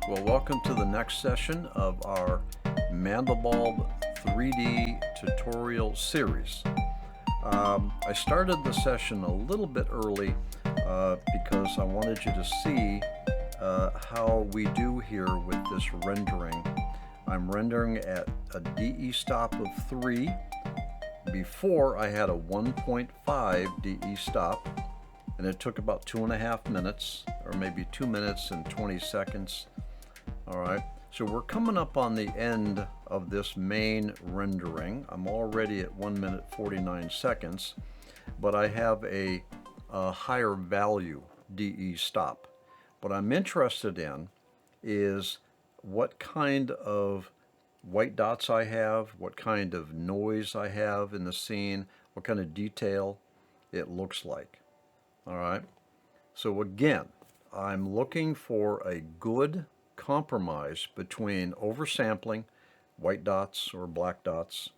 Well, welcome to the next session of our Mandelbulb 3D Tutorial Series. I started the session a little bit early because I wanted you to see how we do here with this rendering. I'm rendering at a DE stop of 3. Before I had a 1.5 DE stop, and it took about 2.5 minutes, or maybe 2 minutes and 20 seconds. All right, so we're coming up on the end of this main rendering. I'm already at 1 minute 49 seconds, but I have a higher value DE stop. What I'm interested in is what kind of white dots I have, what kind of noise I have in the scene, what kind of detail it looks like. All right, so again, I'm looking for a good compromise between oversampling, white dots or black dots,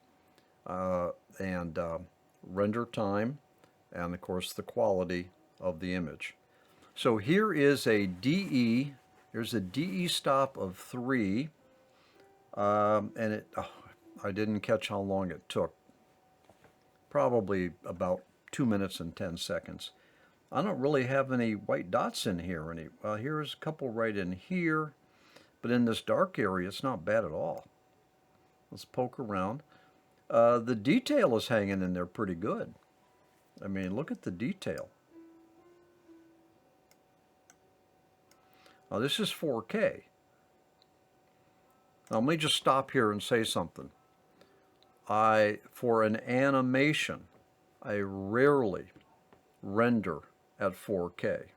and render time, and of course the quality of the image. So here is a DE, here's a DE stop of 3, and I didn't catch how long it took, probably about 2 minutes and 10 seconds. I don't really have any white dots in here. Here's a couple right in here. But in this dark area, it's not bad at all. Let's poke around. The detail is hanging in there pretty good. I mean, look at the detail. Now, this is 4K. Now, let me just stop here and say something. For an animation, I rarely render at 4K.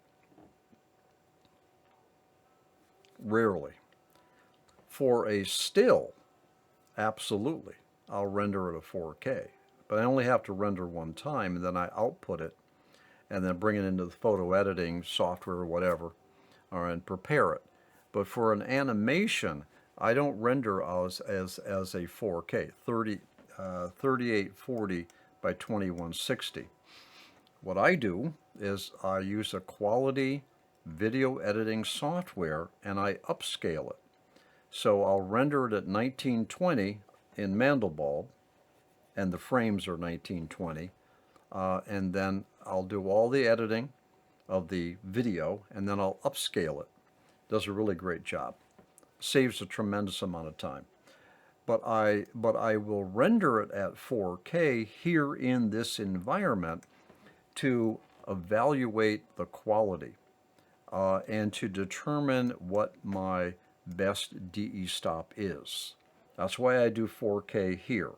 Rarely. For a still, absolutely, I'll render it at 4K. But I only have to render one time, and then I output it, and then bring it into the photo editing software or whatever, and prepare it. But for an animation, I don't render as a 4K, 3840 by 2160. What I do is I use a quality video editing software, and I upscale it. So I'll render it at 1920 in Mandelbulb, and the frames are 1920, and then I'll do all the editing of the video, and then I'll upscale it. Does a really great job. Saves a tremendous amount of time. But I will render it at 4K here in this environment to evaluate the quality and to determine what my best DE stop is. That's why I do 4K here,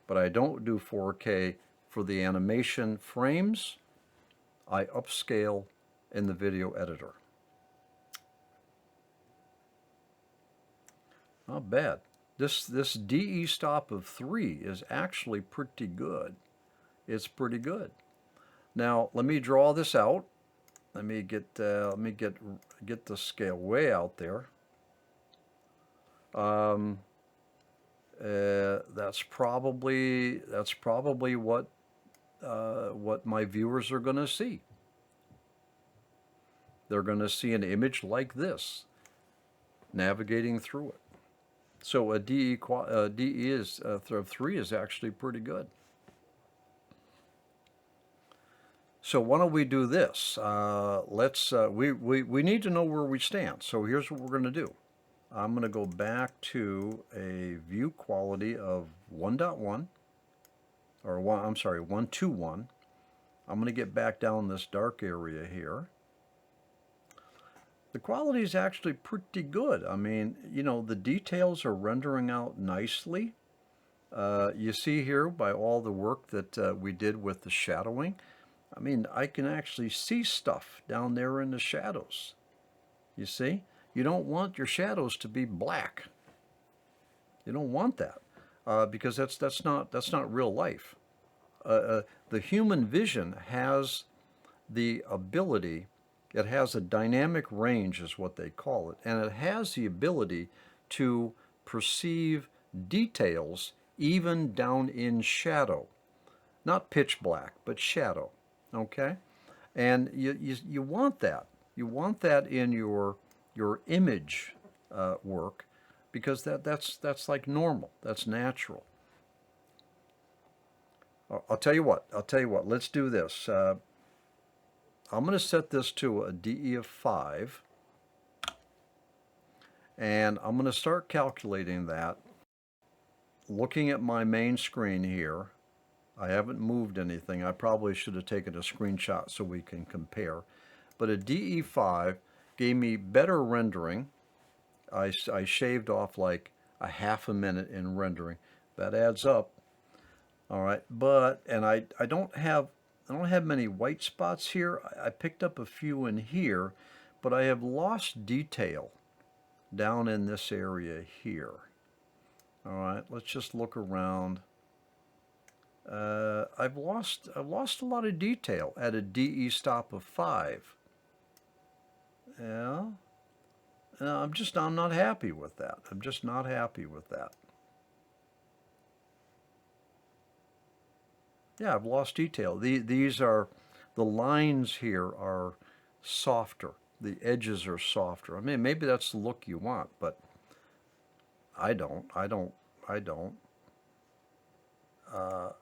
but I don't do 4K for the animation frames. I upscale in the video editor. Not bad. This DE stop of 3 is actually pretty good. It's pretty good. Now let me draw this out. Let me get the scale way out there. That's probably what my viewers are going to see. They're going to see an image like this, navigating through it. So a DE is 3 is actually pretty good. So why don't we do this? We need to know where we stand. So here's what we're going to do. I'm going to go back to a view quality of 1.1, or 1.2.1. I'm going to get back down this dark area here. The quality is actually pretty good. I mean, you know, the details are rendering out nicely. You see here by all the work that we did with the shadowing. I mean, I can actually see stuff down there in the shadows. You see? You don't want your shadows to be black. You don't want that because that's not real life. The human vision has the ability. It has a dynamic range, is what they call it, and it has the ability to perceive details even down in shadow, not pitch black, but shadow. Okay, and you want that. You want that in your image work, because that's like normal. That's natural. I'll tell you what. Let's do this. I'm going to set this to a DE of 5, and I'm going to start calculating that. Looking at my main screen here, I haven't moved anything. I probably should have taken a screenshot so we can compare. But a DE5 gave me better rendering. I shaved off like a half a minute in rendering. That adds up. All right, and I don't have many white spots here. I picked up a few in here, but I have lost detail down in this area here. All right, let's just look around. I've lost a lot of detail at a DE stop of 5. Yeah, I'm not happy with that. I'm just not happy with that. Yeah, I've lost detail. These are, the lines here are softer. The edges are softer. I mean, maybe that's the look you want, but I don't.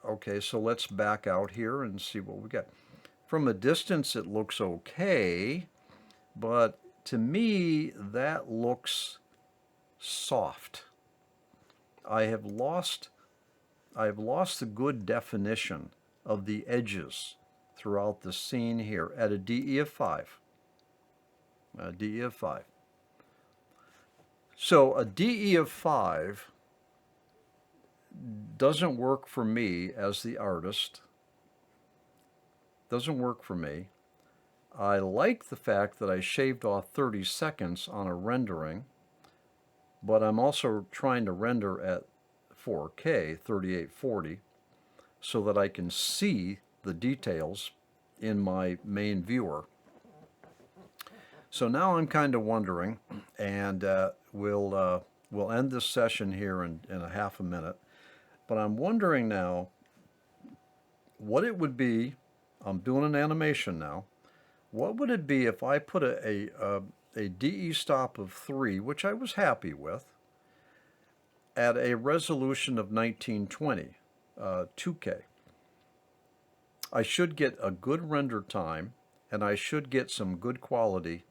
Okay, so let's back out here and see what we got. From a distance, it looks okay, but to me, that looks soft. I have lost the good definition of the edges throughout the scene here at a DE of 5. A DE of 5. So a DE of 5 doesn't work for me as the artist. Doesn't work for me. I like the fact that I shaved off 30 seconds on a rendering, but I'm also trying to render at 4K 3840 so that I can see the details in my main viewer. So now I'm kind of wondering, and we'll end this session here in a half a minute, but I'm wondering now what it would be. I'm doing an animation now. What would it be if I put a DE stop of 3, which I was happy with, at a resolution of 1920, 2K. I should get a good render time, and I should get some good quality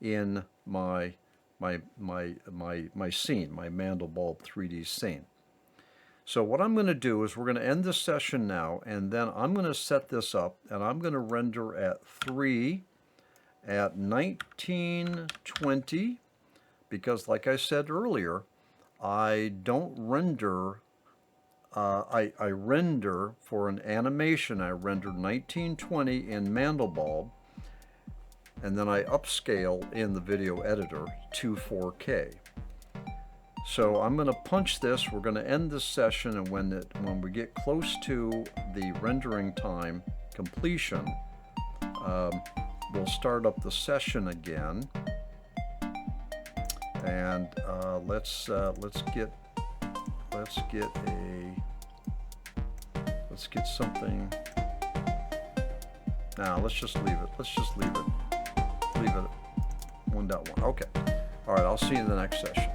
in my scene, my Mandelbulb 3D scene. So what I'm going to do is we're going to end this session now, and then I'm going to set this up, and I'm going to render at 3 at 1920, because like I said earlier, I don't render, I render for an animation. I render 1920 in Mandelbulb, and then I upscale in the video editor to 4K. So I'm going to punch this. We're going to end this session, and when we get close to the rendering time completion, we'll start up the session again. And let's get something. Now let's just leave it. Leave it at 1.1. Okay. All right. I'll see you in the next session.